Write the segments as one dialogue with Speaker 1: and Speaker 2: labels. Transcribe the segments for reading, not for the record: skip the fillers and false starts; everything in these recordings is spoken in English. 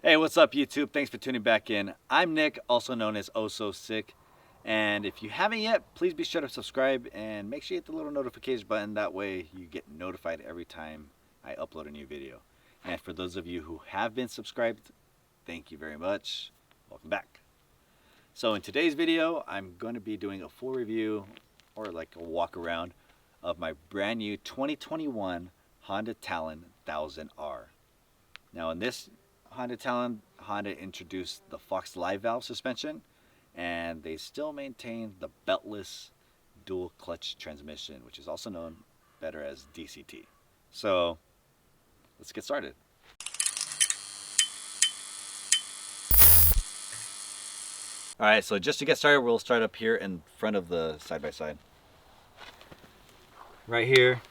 Speaker 1: Hey, what's up, YouTube? Thanks for tuning back in. I'm Nick, also known as Ososik. And if you haven't yet, please be sure to subscribe and make sure you hit the little notification button. That way you get notified every time I upload a new video. And for those of you who have been subscribed, thank you very much. Welcome back. So in today's video, I'm going to be doing a full review or like a walk around of my brand new 2021 Honda Talon 1000R. Now in this Honda Talon, Honda introduced the Fox LiveValve suspension, and they still maintain the beltless dual clutch transmission, which is also known better as DCT. So let's get started. All right, so just to get started, we'll start up here in front of the side-by-side. Right here,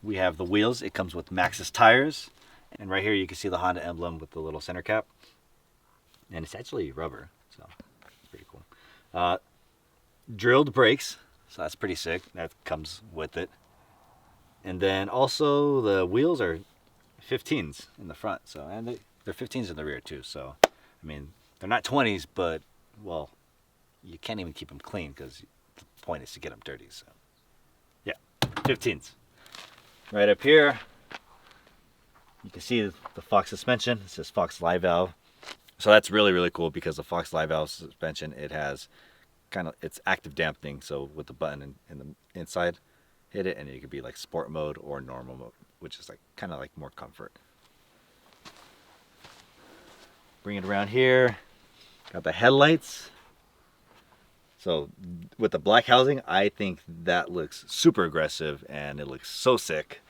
Speaker 1: we have the wheels. It comes with Maxxis tires. And right here you can see the Honda emblem with the little center cap. And it's actually rubber, so it's pretty cool. Drilled brakes, so that's pretty sick. That comes with it. And then also the wheels are 15s in the front, so and they're 15s in the rear too. So I mean, they're not 20s, but well, you can't even keep them clean because the point is to get them dirty. So yeah, 15s. Right up here, you can see the Fox suspension. It says Fox LiveValve. So that's really, really cool because the Fox LiveValve suspension, it has it's active dampening. So with the button in the inside, hit it and it could be like sport mode or normal mode, which is like kind of like more comfort. Bring it around here. Got the headlights. So with the black housing, I think that looks super aggressive and it looks so sick.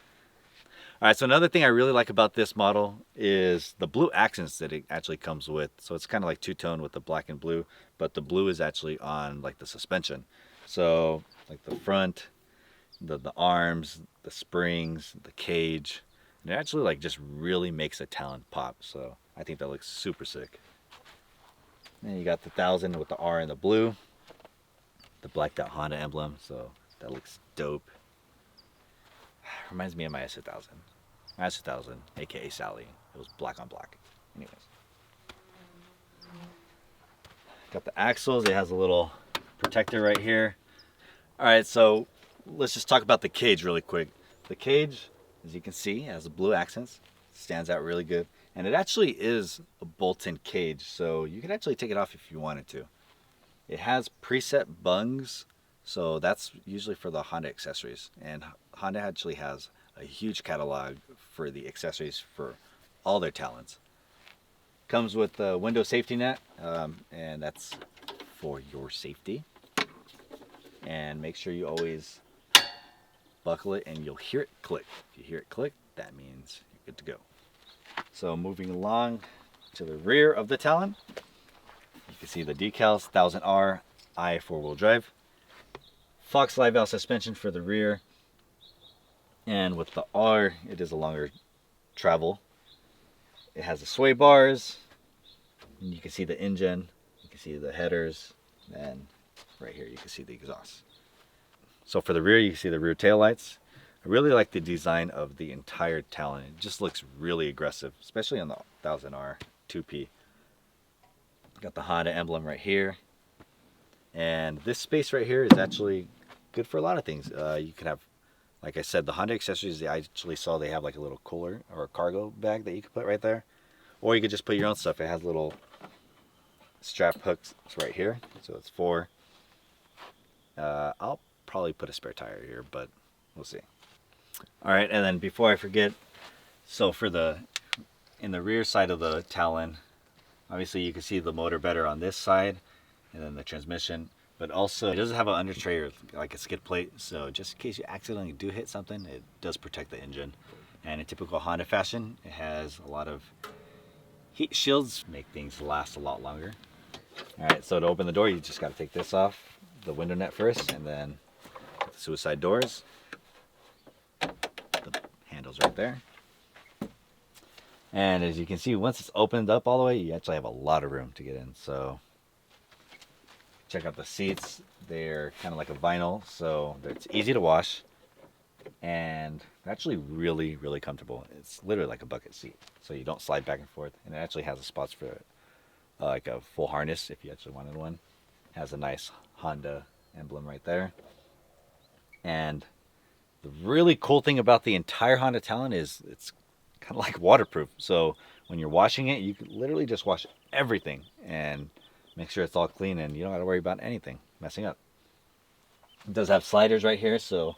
Speaker 1: All right, so another thing I really like about this model is the blue accents that it actually comes with. So it's kind of like two-tone with the black and blue, but the blue is actually on like the suspension. So like the front, the arms, the springs, the cage, and it actually like just really makes a Talon pop. So I think that looks super sick. Then you got the 1000 with the R and the blue, the blacked out Honda emblem. So that looks dope. Reminds me of my S1000. My S1000, aka Sally. It was black on black. Anyways. Got the axles. It has a little protector right here. Alright, so let's just talk about the cage really quick. The cage, as you can see, has the blue accents. Stands out really good. And it actually is a bolt-in cage, so you can actually take it off if you wanted to. It has preset bungs. So that's usually for the Honda accessories, and Honda actually has a huge catalog for the accessories for all their Talons. Comes with the window safety net, and that's for your safety. And make sure you always buckle it and you'll hear it click. If you hear it click, that means you're good to go. So moving along to the rear of the Talon, you can see the decals, 1000R, I 4-wheel drive. Fox LiveValve suspension for the rear, and with the R, it is a longer travel. It has the sway bars, and you can see the engine, you can see the headers, and right here you can see the exhaust. So for the rear, you can see the rear tail lights. I really like the design of the entire Talon. It just looks really aggressive, especially on the 1000R 2P. Got the Honda emblem right here. And this space right here is actually good for a lot of things. You could have, like I said, the Honda accessories, I actually saw they have like a little cooler or a cargo bag that you could put right there. Or you could just put your own stuff. It has little strap hooks right here. So it's 4. I'll probably put a spare tire here, but we'll see. All right, and then before I forget, so in the rear side of the Talon, obviously you can see the motor better on this side, and then the transmission, but also it doesn't have an under tray or like a skid plate, so just in case you accidentally do hit something, it does protect the engine. And in typical Honda fashion, it has a lot of heat shields, make things last a lot longer. All right, so to open the door, you just got to take this off, the window net first, and then the suicide doors. The handle's right there. And as you can see, once it's opened up all the way, you actually have a lot of room to get in. So check out the seats. They're kind of like a vinyl, so it's easy to wash. and actually really, really comfortable. It's literally like a bucket seat, so you don't slide back and forth, and it actually has the spots for like a full harness if you actually wanted one. It has a nice Honda emblem right there. And the really cool thing about the entire Honda Talon is it's kind of like waterproof. So when you're washing it, you can literally just wash everything and make sure it's all clean, and you don't got to worry about anything messing up. It does have sliders right here, so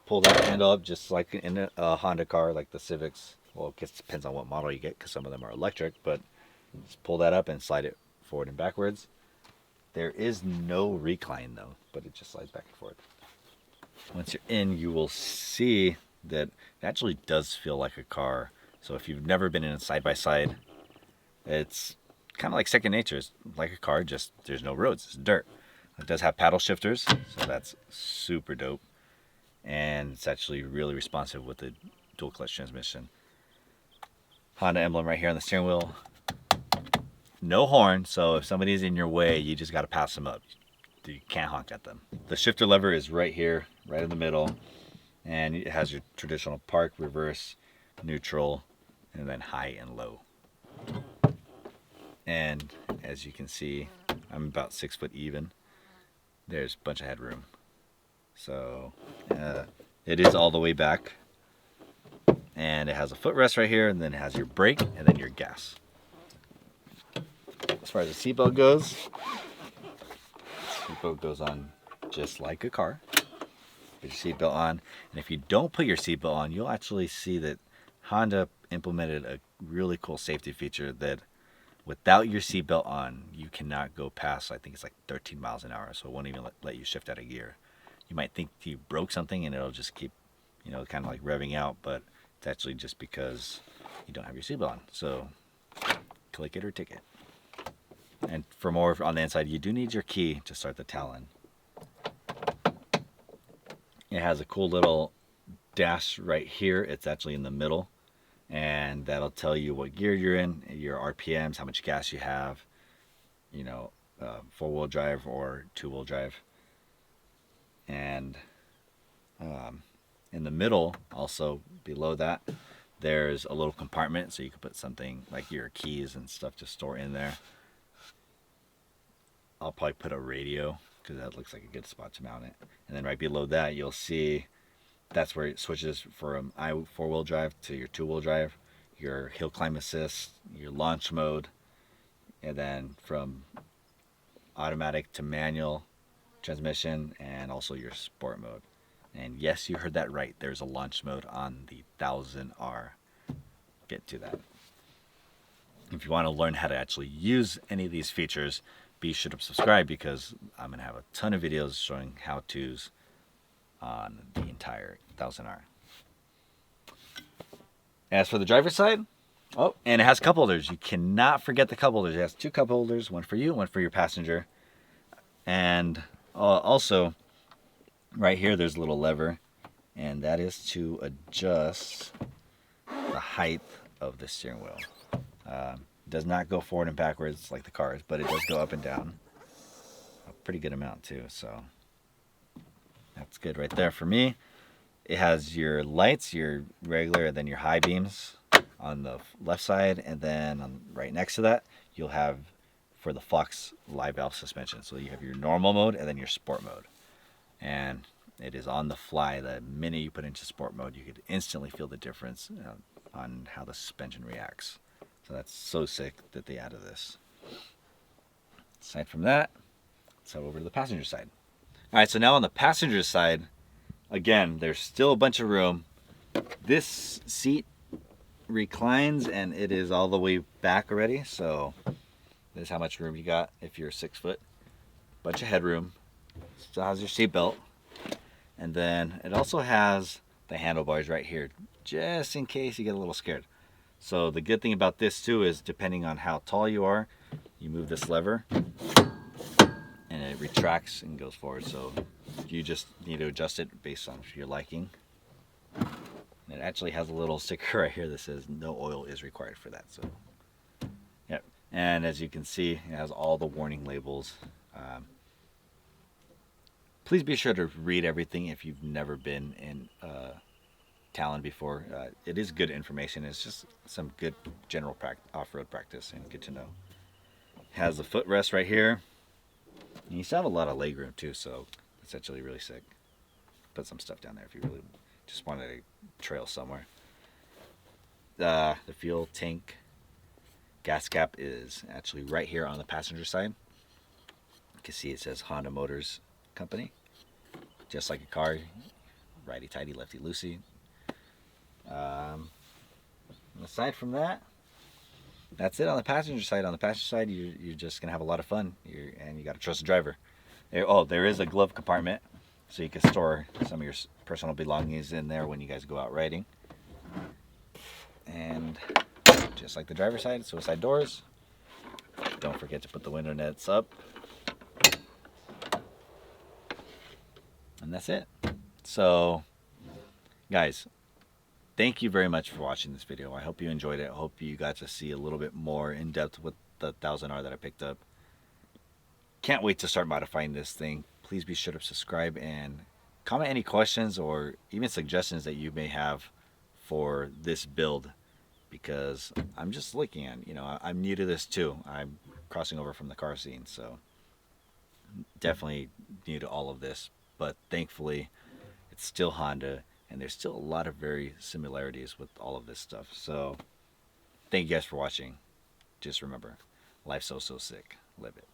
Speaker 1: pull that handle up just like in a Honda car, like the Civics. Well, it depends on what model you get because some of them are electric, but just pull that up and slide it forward and backwards. There is no recline though, but it just slides back and forth. Once you're in, you will see that it actually does feel like a car. So if you've never been in a side-by-side, it's kind of like second nature. It's like a car, just there's no roads, it's dirt. It does have paddle shifters, so that's super dope. And it's actually really responsive with the dual clutch transmission. Honda emblem right here on the steering wheel. No horn, so if somebody's in your way, you just got to pass them up. You can't honk at them. The shifter lever is right here, right in the middle, and it has your traditional park, reverse, neutral, and then high and low. And as you can see, I'm about 6 foot even. There's a bunch of headroom. So it is all the way back, and it has a footrest right here, and then it has your brake and then your gas. As far as the seatbelt goes, the seatbelt goes on just like a car. Put your seatbelt on, and if you don't put your seatbelt on, you'll actually see that Honda implemented a really cool safety feature that without your seatbelt on, you cannot go past, I think it's like 13 miles an hour, so it won't even let you shift out of gear. You might think you broke something and it'll just keep, kind of like revving out, but it's actually just because you don't have your seatbelt on. So click it or ticket. And for more on the inside, you do need your key to start the Talon. It has a cool little dash right here. It's actually in the middle, and that'll tell you what gear you're in, your RPMs, how much gas you have, four-wheel drive or two-wheel drive. And in the middle, also below that, there's a little compartment, so you can put something like your keys and stuff to store in there. I'll probably put a radio because that looks like a good spot to mount it. And then right below that, you'll see that's where it switches from four-wheel drive to your two-wheel drive, your hill climb assist, your launch mode, and then from automatic to manual transmission, and also your sport mode. And yes, you heard that right. There's a launch mode on the 1000R. Get to that. If you want to learn how to actually use any of these features, be sure to subscribe because I'm going to have a ton of videos showing how-tos on the entire 1000R. As for the driver's side, and it has cup holders. You cannot forget the cup holders. It has two cup holders, one for you, one for your passenger. And also, right here, there's a little lever, and that is to adjust the height of the steering wheel. Does not go forward and backwards like the cars, but it does go up and down a pretty good amount too, so that's good right there for me. It has your lights, your regular, and then your high beams on the left side, and then right next to that, you'll have for the Fox LiveValve suspension. So you have your normal mode and then your sport mode. And it is on the fly. The minute you put into sport mode, you could instantly feel the difference on how the suspension reacts. So that's so sick that they added this. Aside from that, let's head over to the passenger side. All right, so now on the passenger side, again, there's still a bunch of room. This seat reclines and it is all the way back already, so this is how much room you got if you're 6 foot. Bunch of headroom. Still has your seat belt. And then it also has the handlebars right here, just in case you get a little scared. So the good thing about this too is depending on how tall you are, you move this lever and it retracts and goes forward. So you just need to adjust it based on your liking. And it actually has a little sticker right here that says no oil is required for that. So, yep. And as you can see, it has all the warning labels. Please be sure to read everything if you've never been in Talon before. It is good information. It's just some good general off-road practice and good to know. Has the footrest right here. And you still have a lot of leg room too, so it's actually really sick. Put some stuff down there if you really just wanted to trail somewhere. The fuel tank gas cap is actually right here on the passenger side. You can see it says Honda Motors Company. Just like a car, righty tighty, lefty loosey. Aside from that, that's it on the passenger side. On the passenger side, you're just gonna have a lot of fun, and you gotta trust the driver. There is a glove compartment, so you can store some of your personal belongings in there when you guys go out riding. And just like the driver's side, suicide doors. Don't forget to put the window nets up. And that's it. So, guys, thank you very much for watching this video. I hope you enjoyed it. I hope you got to see a little bit more in depth with the 1000R that I picked up. Can't wait to start modifying this thing. Please be sure to subscribe and comment any questions or even suggestions that you may have for this build, because I'm just looking at, I'm new to this too. I'm crossing over from the car scene, so definitely new to all of this. But thankfully, it's still Honda, and there's still a lot of very similarities with all of this stuff. So thank you guys for watching. Just remember, life's so sick. Live it.